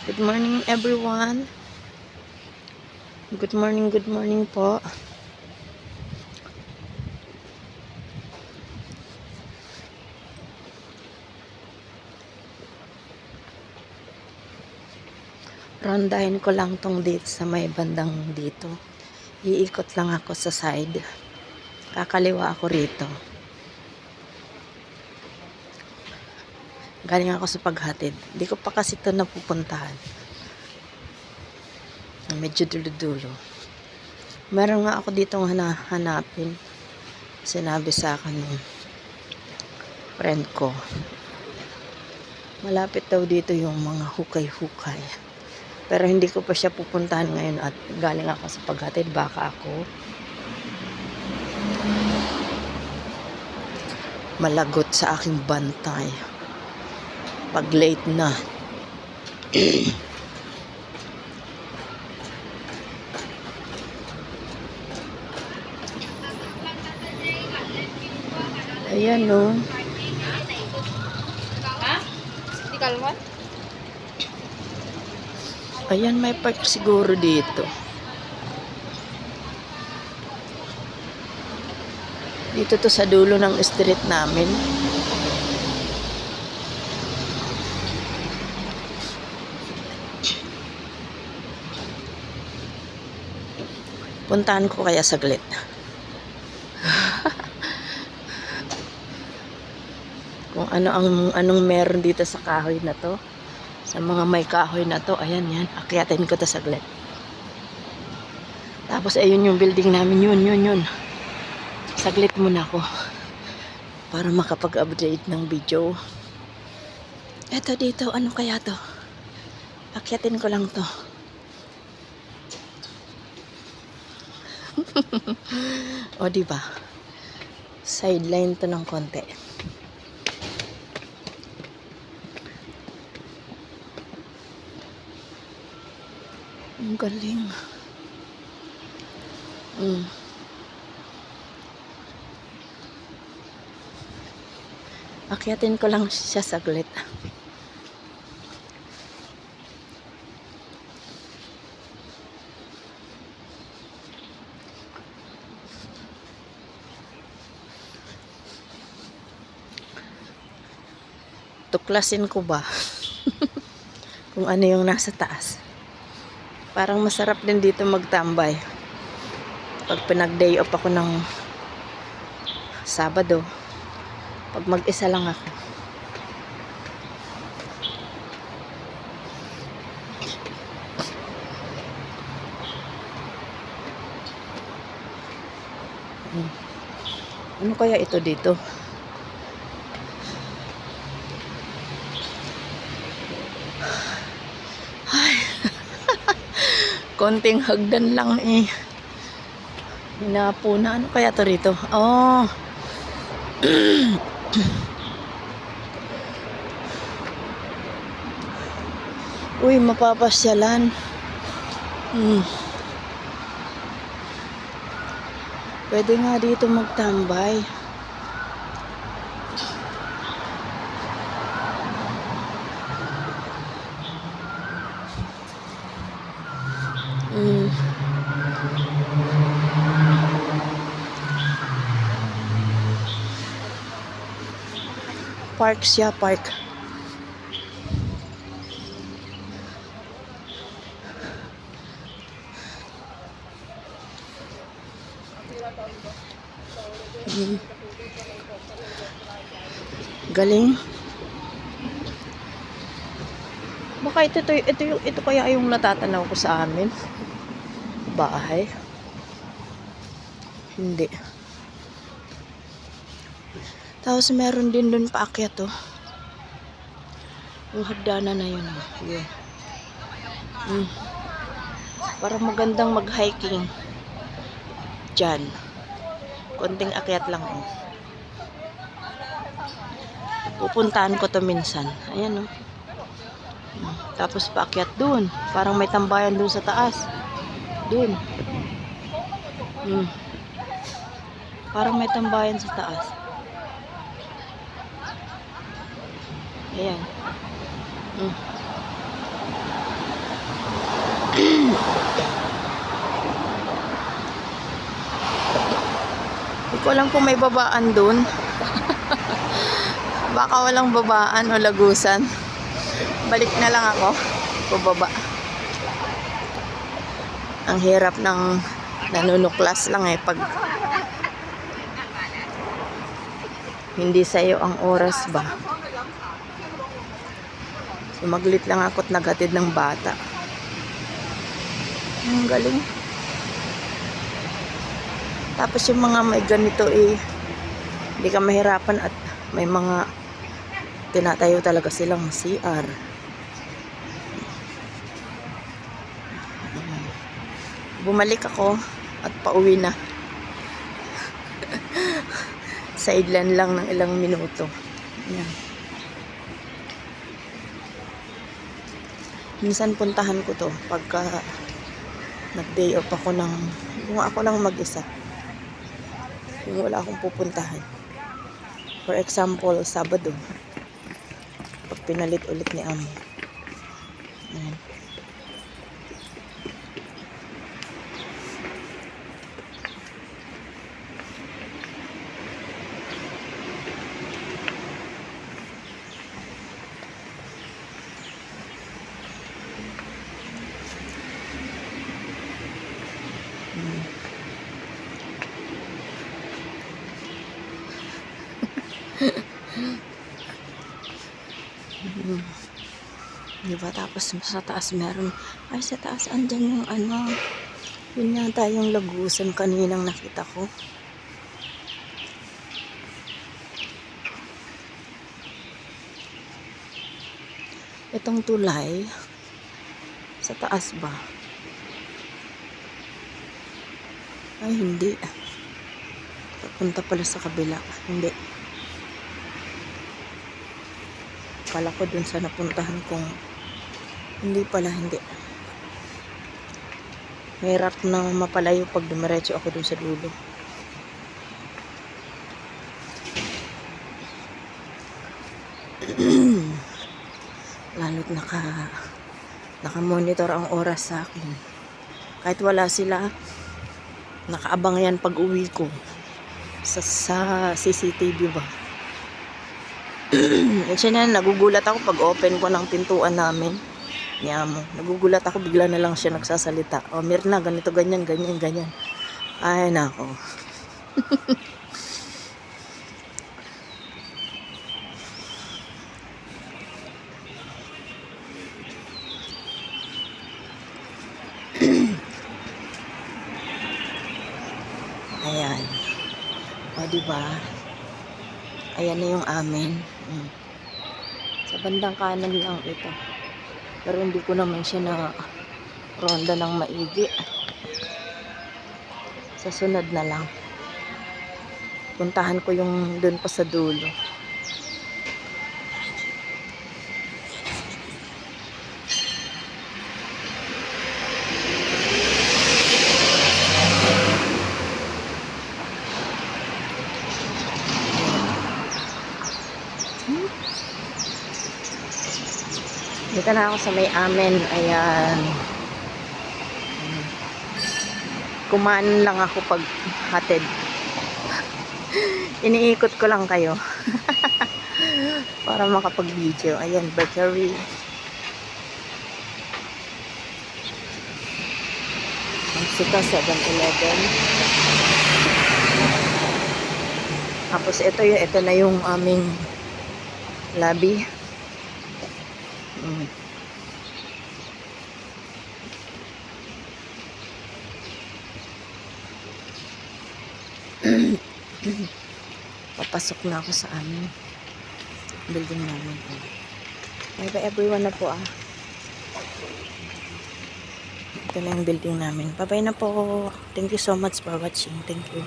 Good morning everyone. Good morning po. Rondahin ko lang tong dito sa may bandang dito. Iikot lang ako sa side. Kakaliwa ako rito. Galing ako sa paghatid. Hindi ko pa kasi ito napupuntahan. Medyo dulo-dulo. Meron nga ako ditong hanapin. Sinabi sa akin ng friend ko. Malapit daw dito yung mga hukay-hukay. Pero hindi ko pa siya pupuntahan ngayon at galing ako sa paghatid. Baka ako malagot sa aking bantay. Pag late na. Ayan o. Ha? Di kalman? Ayan, may park siguro dito. Dito to sa dulo ng street namin. Puntahan ko kaya saglit. Kung anong meron dito sa kahoy na to. Sa mga may kahoy na to, ayan yan. Akyatin ko to saglit. Tapos ayun yung building namin, yun. Saglit muna ako. Para makapag-update ng video. Eto dito, ano kaya to? Akyatin ko lang to. O diba? Sideline to ng konti. Ang galing. Akyatin ko lang siya saglit. Tuklasin ko ba kung ano yung nasa taas. Parang masarap din dito magtambay pag pinag-day off ako ng Sabado, pag mag-isa lang ako. Ano kaya ito dito? Konting hagdan lang eh. Hinapo na. Ano kaya to rito? Oh. Uy, mapapasyalan. Pwede nga dito magtambay. Park siya, park. Galing. Baka ito kaya yung natatanaw ko sa amin. Bahay. Hindi. Tapos meron din dun paakyat to. Yung hagdanan na yun. Yun. Para magandang mag-hiking. Diyan. Konting akyat lang. Pupuntahan ko to minsan. Ayan o. Tapos paakyat dun. Parang may tambayan dun sa taas. Dun. Parang may tambayan sa taas. Ayan. Hindi ko alam kung may babaan dun. Baka walang babaan o lagusan. Balik na lang ako. Bababa. Ang hirap ng nanunuklas lang eh pag hindi sa'yo ang oras ba. Sumaglit lang ako at naghatid ng bata. Ang galing. Tapos yung mga may ganito eh, hindi ka mahirapan at may mga tinatayo talaga silang CR. Bumalik ako at pauwi na. Sideline lang ng ilang minuto. Yan. Minsan puntahan ko to pagka nag-day off ako ng, kung ako lang mag-isa. Yung wala akong pupuntahan. For example, Sabado. Pag pinalit ulit ni Amo. Ayan. Diba? Tapos sa taas meron, ay sa taas andyan yung ano, yun yata yung lagusan kaninang nakita ko. Itong tulay sa taas ba? Ay hindi, papunta pala sa kabila. Hindi, kala ko dun sa napuntahan kong hindi pala, hindi. Mahirap na mapalayo pag dumiretso ako dun sa dulo. Lalo't naka-monitor ang oras sa akin. Kahit wala sila, nakaabang yan pag uwi ko sa CCTV ba. Kasi na nagugulat ako pag open ko ng pintuan namin. Niya mo, nagugulat ako, bigla na lang siya nagsasalita. O Mirna, ganito, ganyan, ganyan, ganyan. Ay nako. Ayan. O diba? Ayan na yung amin. Sa bandang kanan lang ito. Pero hindi ko naman siya na ronda ng maigi. Sa sunod na lang. Puntahan ko yung dun pa sa dulo. Dito na ako sa may amin. Ayan. Kumaan lang ako pag hatid. Iniikot ko lang kayo. Para makapag-video. Ayan, bakery. Sito, 7-Eleven. Tapos ito na yung aming lobby. Papasok na ako sa amin building namin. Bye bye everyone na po. Ito na yung building namin. Bye bye na po. Thank you so much for watching. Thank you.